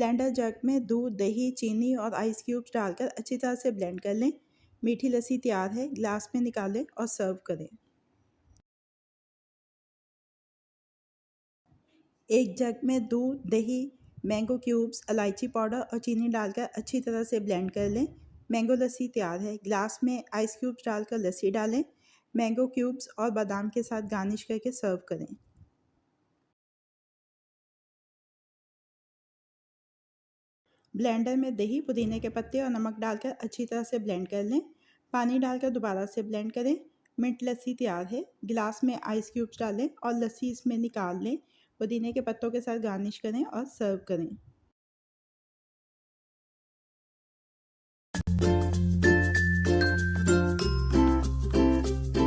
Blender जग में दूध, दही, चीनी और आइस क्यूब्स डालकर अच्छी तरह से ब्लेंड कर लें। मीठी लस्सी तैयार है, ग्लास में निकालें और सर्व करें। एक जग में दूध, दही, मैंगो क्यूब्स, इलायची पाउडर और चीनी डालकर अच्छी तरह से ब्लेंड कर लें। मैंगो लस्सी तैयार है। ग्लास में आइस क्यूब्स डालकर लस्सी डालें। मैंगो क्यूब्स और बादाम के साथ गार्निश करके सर्व करें। ब्लेंडर में दही, पुदीने के पत्ते और नमक डालकर अच्छी तरह से ब्लेंड कर लें। पानी डालकर दोबारा से ब्लेंड करें। मिंट लस्सी तैयार है। गिलास में आइस क्यूब्स डालें और लस्सी इसमें निकाल लें। पुदीने के पत्तों के साथ गार्निश करें और सर्व करें।